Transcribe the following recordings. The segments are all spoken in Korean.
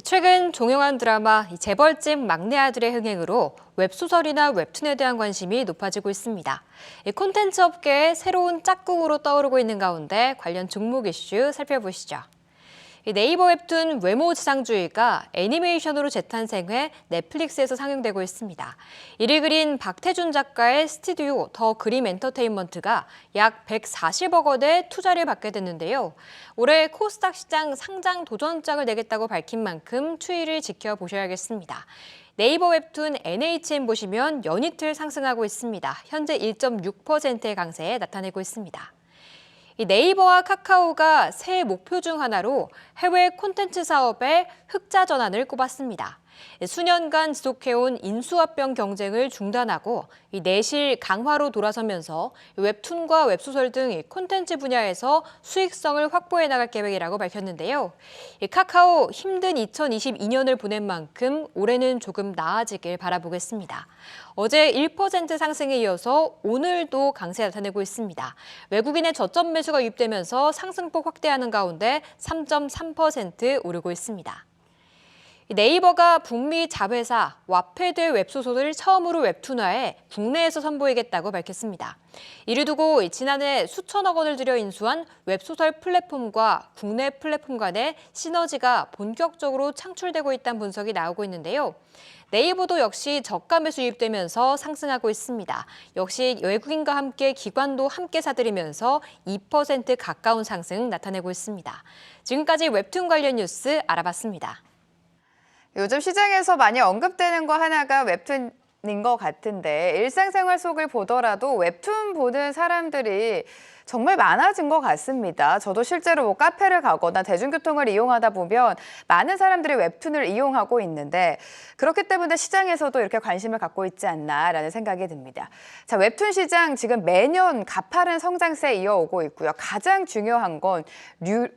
최근 종영한 드라마 재벌집 막내 아들의 흥행으로 웹소설이나 웹툰에 대한 관심이 높아지고 있습니다. 콘텐츠 업계의 새로운 짝꿍으로 떠오르고 있는 가운데 관련 종목 이슈 살펴보시죠. 네이버 웹툰 외모지상주의가 애니메이션으로 재탄생해 넷플릭스에서 상영되고 있습니다. 이를 그린 박태준 작가의 스튜디오 더 그림 엔터테인먼트가 약 140억 원의 투자를 받게 됐는데요. 올해 코스닥 시장 상장 도전장을 내겠다고 밝힌 만큼 추이를 지켜보셔야겠습니다. 네이버 웹툰 NHN 보시면 연이틀 상승하고 있습니다. 현재 1.6%의 강세에 나타내고 있습니다. 네이버와 카카오가 새해 목표 중 하나로 해외 콘텐츠 사업의 흑자 전환을 꼽았습니다. 수년간 지속해온 인수합병 경쟁을 중단하고 내실 강화로 돌아서면서 웹툰과 웹소설 등 콘텐츠 분야에서 수익성을 확보해 나갈 계획이라고 밝혔는데요. 카카오 힘든 2022년을 보낸 만큼 올해는 조금 나아지길 바라보겠습니다. 어제 1% 상승에 이어서 오늘도 강세 나타내고 있습니다. 외국인의 저점 매수가 유입되면서 상승폭 확대하는 가운데 3.3% 오르고 있습니다. 네이버가 북미 자회사 와패드 웹소설을 처음으로 웹툰화해 국내에서 선보이겠다고 밝혔습니다. 이를 두고 지난해 수천억 원을 들여 인수한 웹소설 플랫폼과 국내 플랫폼 간의 시너지가 본격적으로 창출되고 있다는 분석이 나오고 있는데요. 네이버도 역시 저가 매수 유입되면서 상승하고 있습니다. 역시 외국인과 함께 기관도 함께 사들이면서 2% 가까운 상승 나타내고 있습니다. 지금까지 웹툰 관련 뉴스 알아봤습니다. 요즘 시장에서 많이 언급되는 거 하나가 웹툰인 것 같은데 일상생활 속을 보더라도 웹툰 보는 사람들이 정말 많아진 것 같습니다. 저도 실제로 뭐 카페를 가거나 대중교통을 이용하다 보면 많은 사람들이 웹툰을 이용하고 있는데 그렇기 때문에 시장에서도 이렇게 관심을 갖고 있지 않나라는 생각이 듭니다. 자, 웹툰 시장 지금 매년 가파른 성장세에 이어오고 있고요. 가장 중요한 건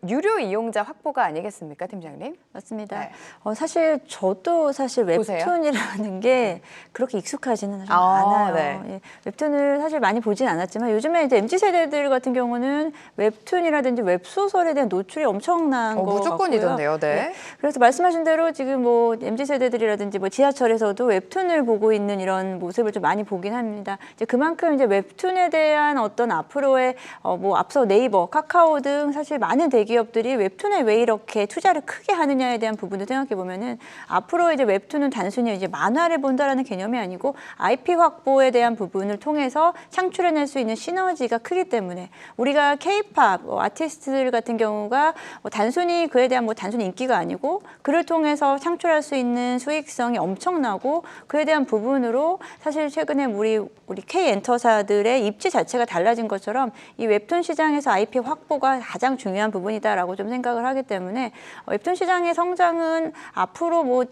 유료 이용자 확보가 아니겠습니까, 팀장님? 맞습니다. 네. 사실 저도 웹툰이라는 게 그렇게 익숙하지는 않아요. 네. 예, 웹툰을 사실 많이 보진 않았지만 요즘에 이제 MZ세대들 같은 경우는 웹툰이라든지 웹소설에 대한 노출이 엄청난 거 무조건이던데요. 같고요. 네. 네. 그래서 말씀하신 대로 지금 뭐 MZ세대들이라든지 뭐 지하철에서도 웹툰을 보고 있는 이런 모습을 좀 많이 보긴 합니다. 이제 그만큼 이제 웹툰에 대한 어떤 앞으로의 뭐 앞서 네이버, 카카오 등 사실 많은 대기업들이 웹툰에 왜 이렇게 투자를 크게 하느냐에 대한 부분을 생각해 보면은 앞으로 이제 웹툰은 단순히 이제 만화를 본다라는 개념이 아니고 IP 확보에 대한 부분을 통해서 창출해낼 수 있는 시너지가 크기 때문에 우리가 K-팝 아티스트들 같은 경우가 단순히 그에 대한 단순히 인기가 아니고 그를 통해서 창출할 수 있는 수익성이 엄청나고 그에 대한 부분으로 사실 최근에 우리 K-엔터사들의 입지 자체가 달라진 것처럼 이 웹툰 시장에서 IP 확보가 가장 중요한 부분이다라고 좀 생각을 하기 때문에 웹툰 시장의 성장은 앞으로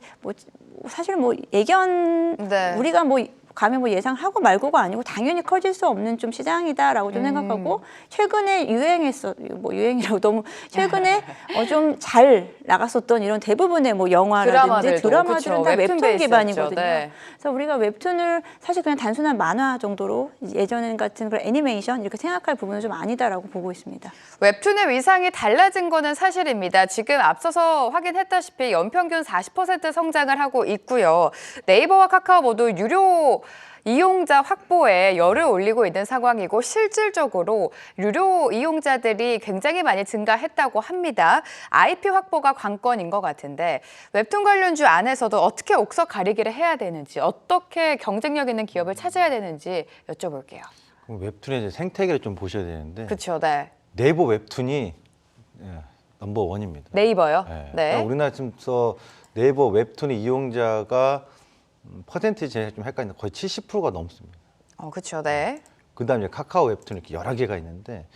사실 예견 네. 우리가 가면 예상하고 말고가 아니고 당연히 커질 수 없는 좀 시장이다라고 좀 생각하고 최근에 유행이라고 너무 최근에 좀 잘 나갔었던 이런 대부분의 영화라든지 드라마들은 다 웹툰 기반이거든요. 네. 그래서 우리가 웹툰을 사실 그냥 단순한 만화 정도로 예전 같은 그런 애니메이션 이렇게 생각할 부분은 좀 아니다라고 보고 있습니다. 웹툰의 위상이 달라진 거는 사실입니다. 지금 앞서서 확인했다시피 연평균 40% 성장을 하고 있고요. 네이버와 카카오 모두 유료 이용자 확보에 열을 올리고 있는 상황이고 실질적으로 유료 이용자들이 굉장히 많이 증가했다고 합니다. IP 확보가 관건인 것 같은데 웹툰 관련주 안에서도 어떻게 옥석 가리기를 해야 되는지 어떻게 경쟁력 있는 기업을 찾아야 되는지 여쭤볼게요. 그럼 웹툰의 이제 생태계를 좀 보셔야 되는데 그렇죠. 네. 네이버 웹툰이 넘버 원입니다. 네이버요? 네. 네. 그러니까 우리나라에서 네이버 웹툰의 이용자가 퍼센티지 좀 헷갈리는데 거의 70%가 넘습니다. 그렇죠. 네. 그다음에 카카오 웹툰 이렇게 여러 개가 있는데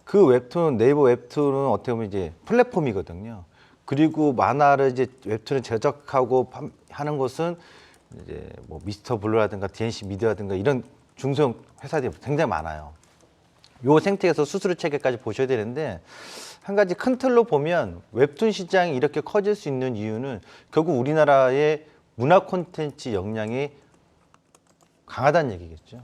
그 웹툰 네이버 웹툰은 어떻게 보면 이제 플랫폼이거든요. 그리고 만화를 이제 웹툰을 제작하고 하는 것은 이제 뭐 미스터 블루라든가 DNC 미디어라든가 이런 중소형 회사들이 굉장히 많아요. 요 생태계에서 수수료 체계까지 보셔야 되는데 한 가지 큰 틀로 보면 웹툰 시장이 이렇게 커질 수 있는 이유는 결국 우리나라의 문화 콘텐츠 역량이 강하다는 얘기겠죠.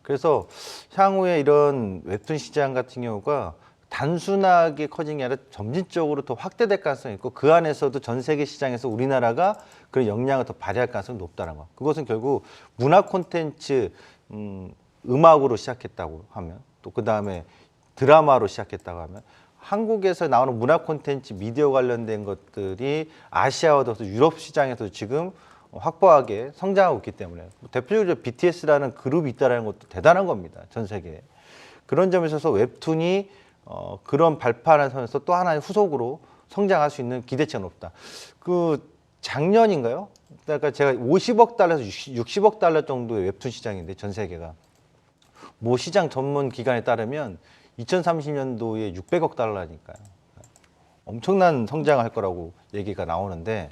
그래서 향후에 이런 웹툰 시장 같은 경우가 단순하게 커진 게 아니라 점진적으로 더 확대될 가능성이 있고 그 안에서도 전 세계 시장에서 우리나라가 그런 역량을 더 발휘할 가능성이 높다는 거. 그것은 결국 문화 콘텐츠 음악으로 시작했다고 하면 또 그다음에 드라마로 시작했다고 하면 한국에서 나오는 문화 콘텐츠 미디어 관련된 것들이 아시아와도 유럽 시장에서 지금 확고하게 성장하고 있기 때문에 대표적으로 BTS라는 그룹이 있다는 것도 대단한 겁니다. 전 세계에. 그런 점에 있어서 웹툰이 그런 발판을 선에서 또 하나의 후속으로 성장할 수 있는 기대치가 높다. 그 작년인가요? 그러니까 제가 50억 달러에서 60억 달러 정도의 웹툰 시장인데 전 세계가 모 시장 전문 기관에 따르면 2030년도에 600억 달러니까요. 엄청난 성장을 할 거라고 얘기가 나오는데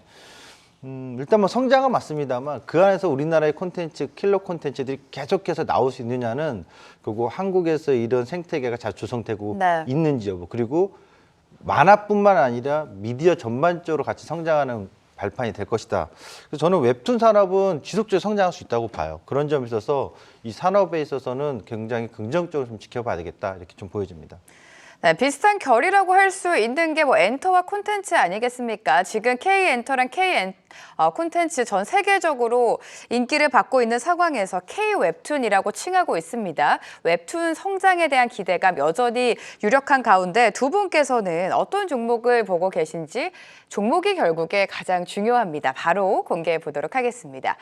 일단 뭐 성장은 맞습니다만 그 안에서 우리나라의 콘텐츠, 킬러 콘텐츠들이 계속해서 나올 수 있느냐는 그리고 한국에서 이런 생태계가 잘 조성되고 네. 있는지 여부 그리고 만화뿐만 아니라 미디어 전반적으로 같이 성장하는 발판이 될 것이다. 그래서 저는 웹툰 산업은 지속적으로 성장할 수 있다고 봐요. 그런 점에 있어서 이 산업에 있어서는 굉장히 긍정적으로 좀 지켜봐야 되겠다 이렇게 좀 보여집니다. 네, 비슷한 결이라고 할 수 있는 게 뭐 엔터와 콘텐츠 아니겠습니까? 지금 K-엔터랑 콘텐츠 전 세계적으로 인기를 받고 있는 상황에서 K-웹툰이라고 칭하고 있습니다. 웹툰 성장에 대한 기대감 여전히 유력한 가운데 두 분께서는 어떤 종목을 보고 계신지 종목이 결국에 가장 중요합니다. 바로 공개해 보도록 하겠습니다.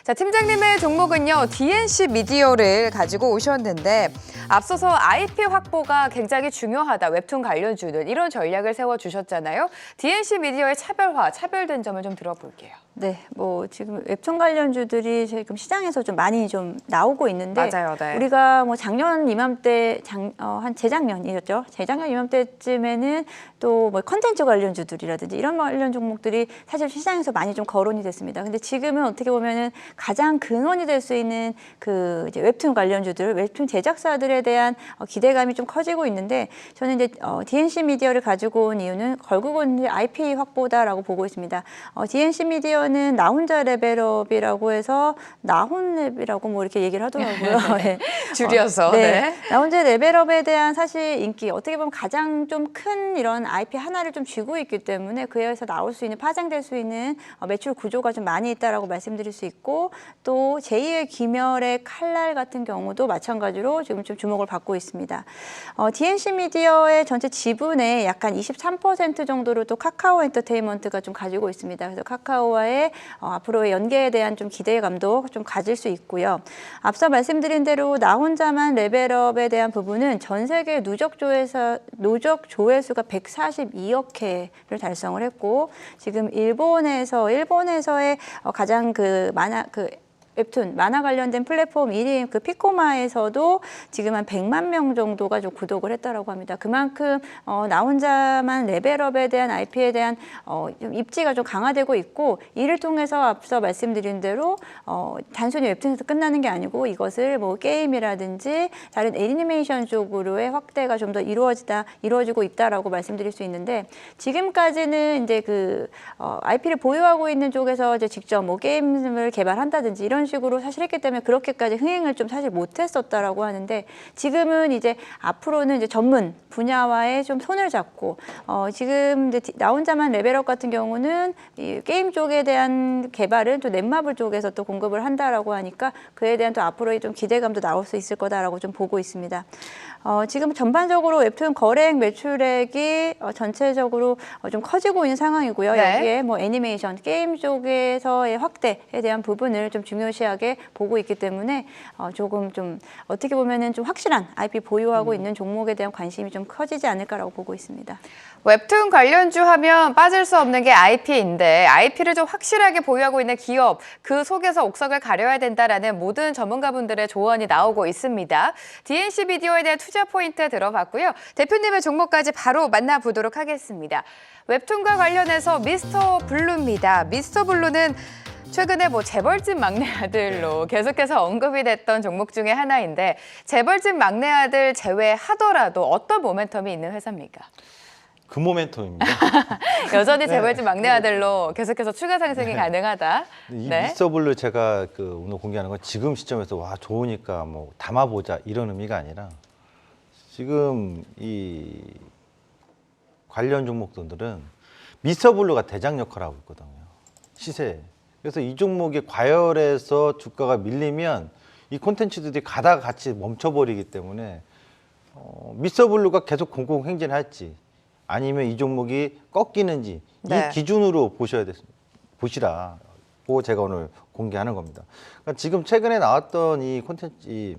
자, 팀장님의 종목은요, DNC 미디어를 가지고 오셨는데 앞서서 IP 확보가 굉장히 중요하다, 웹툰 관련주는 이런 전략을 세워주셨잖아요. DNC 미디어의 차별된 점을 좀 들어볼게요. 네, 뭐 지금 웹툰 관련주들이 지금 시장에서 좀 많이 좀 나오고 있는데 맞아요, 네. 우리가 뭐 작년 이맘때 한 재작년이었죠. 재작년 이맘때쯤에는 또 뭐 컨텐츠 관련주들이라든지 이런 관련 종목들이 사실 시장에서 많이 좀 거론이 됐습니다. 근데 지금은 어떻게 보면은 가장 근원이 될 수 있는 그 이제 웹툰 관련주들, 웹툰 제작사들에 대한 기대감이 좀 커지고 있는데 저는 이제 DNC 미디어를 가지고 온 이유는 결국은 이제 IP 확보다라고 보고 있습니다. DNC 미디어는 나 혼자 레벨업이라고 해서 나혼랩이라고 뭐 이렇게 얘기를 하더라고요. 네. 줄여서. 네. 나 혼자 레벨업에 대한 사실 인기 어떻게 보면 가장 좀 큰 이런 IP 하나를 좀 쥐고 있기 때문에 그에서 나올 수 있는 파생될 수 있는 매출 구조가 좀 많이 있다라고 말씀드릴 수 있고 또 제2의 귀멸의 칼날 같은 경우도 마찬가지로 지금 좀 주목을 받고 있습니다. DNC 미디어의 전체 지분의 약간 23% 정도를 또 카카오 엔터테인먼트가 좀 가지고 있습니다. 그래서 카카오와의 앞으로의 연계에 대한 좀 기대감도 좀 가질 수 있고요. 앞서 말씀드린 대로 나 혼자만 레벨업에 대한 부분은 전 세계 누적 조회수가 142억 회를 달성을 했고 지금 일본에서의 가장 웹툰, 만화 관련된 플랫폼 1위인 그 피코마에서도 지금 한 100만 명 정도가 좀 구독을 했다라고 합니다. 그만큼 나 혼자만 레벨업에 대한 IP에 대한 좀 입지가 좀 강화되고 있고 이를 통해서 앞서 말씀드린 대로 단순히 웹툰에서 끝나는 게 아니고 이것을 뭐 게임이라든지 다른 애니메이션 쪽으로의 확대가 좀 더 이루어지고 있다라고 말씀드릴 수 있는데 지금까지는 이제 IP를 보유하고 있는 쪽에서 이제 직접 뭐 게임을 개발한다든지 이런 식으로 사실 했기 때문에 그렇게까지 흥행을 좀 사실 못했었다라고 하는데 지금은 이제 앞으로는 이제 전문 분야와의 좀 손을 잡고 지금 이제 나 혼자만 레벨업 같은 경우는 이 게임 쪽에 대한 개발은 또 넷마블 쪽에서 또 공급을 한다라고 하니까 그에 대한 또 앞으로의 좀 기대감도 나올 수 있을 거다라고 좀 보고 있습니다. 지금 전반적으로 웹툰 거래액 매출액이 전체적으로 좀 커지고 있는 상황이고요. 네. 여기에 뭐 애니메이션, 게임 쪽에서의 확대에 대한 부분을 좀 중요시하게 보고 있기 때문에 조금 좀 어떻게 보면은 좀 확실한 IP 보유하고 있는 종목에 대한 관심이 좀 커지지 않을까라고 보고 있습니다. 웹툰 관련주 하면 빠질 수 없는 게 IP인데 IP를 좀 확실하게 보유하고 있는 기업, 그 속에서 옥석을 가려야 된다라는 모든 전문가분들의 조언이 나오고 있습니다. DNC 미디어에 대한 투자 포인트 들어봤고요. 대표님의 종목까지 바로 만나보도록 하겠습니다. 웹툰과 관련해서 미스터 블루입니다. 미스터 블루는 최근에 뭐 재벌집 막내 아들로 계속해서 언급이 됐던 종목 중에 하나인데 재벌집 막내 아들 제외하더라도 어떤 모멘텀이 있는 회사입니까? 그 모멘텀입니다. 여전히 재벌집 막내 아들로 계속해서 추가 상승이 가능하다. 이 네. 미스터블루 제가 오늘 공개하는 건 지금 시점에서 와 좋으니까 뭐 담아보자 이런 의미가 아니라 지금 이 관련 종목들은 미스터블루가 대장 역할을 하고 있거든요. 시세. 그래서 이 종목이 과열해서 주가가 밀리면 이 콘텐츠들이 가다가 같이 멈춰버리기 때문에 미스터블루가 계속 공공행진할지 아니면 이 종목이 꺾이는지 네. 이 기준으로 보시라고 제가 오늘 공개하는 겁니다. 그러니까 지금 최근에 나왔던 이 콘텐츠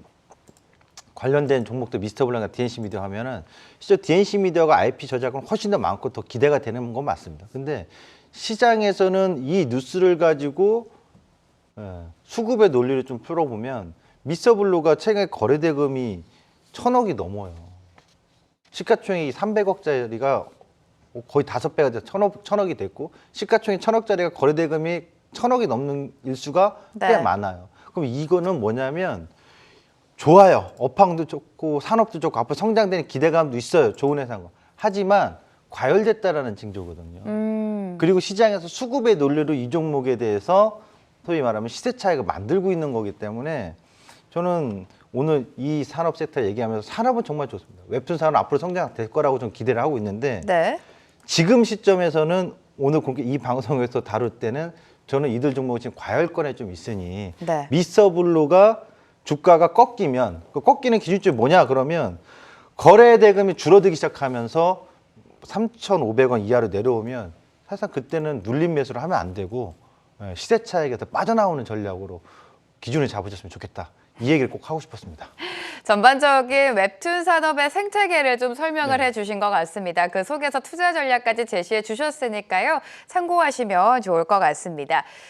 관련된 종목들 미스터블루나 DNC 미디어 하면은 실제 DNC 미디어가 IP 저작은 훨씬 더 많고 더 기대가 되는 건 맞습니다. 근데 시장에서는 이 뉴스를 가지고 수급의 논리를 좀 풀어보면 미스터블루가 최근에 거래 대금이 1,000억이 넘어요. 시가총액이 300억짜리가 거의 5배가 돼서 1,000억이 됐고 시가총액 1,000억짜리가 거래 대금이 1,000억이 넘는 일수가 꽤 네. 많아요. 그럼 이거는 뭐냐면 좋아요. 업황도 좋고 산업도 좋고 앞으로 성장되는 기대감도 있어요. 좋은 회사인 거. 하지만 과열됐다라는 징조거든요. 그리고 시장에서 수급의 논리로 이 종목에 대해서 소위 말하면 시세 차익을 만들고 있는 거기 때문에 저는 오늘 이 산업 섹터 얘기하면서 산업은 정말 좋습니다. 웹툰 산업 앞으로 성장될 거라고 좀 기대를 하고 있는데 네. 지금 시점에서는 오늘 공개 이 방송에서 다룰 때는 저는 이들 종목이 지금 과열권에 좀 있으니 네. 미스터블루가 주가가 꺾이면 그 꺾이는 기준점이 뭐냐 그러면 거래 대금이 줄어들기 시작하면서 3,500원 이하로 내려오면 사실상 그때는 눌림 매수를 하면 안 되고 시세 차익에서 빠져나오는 전략으로 기준을 잡으셨으면 좋겠다. 이 얘기를 꼭 하고 싶었습니다. 전반적인 웹툰 산업의 생태계를 좀 설명을 네. 해주신 것 같습니다. 그 속에서 투자 전략까지 제시해 주셨으니까요. 참고하시면 좋을 것 같습니다.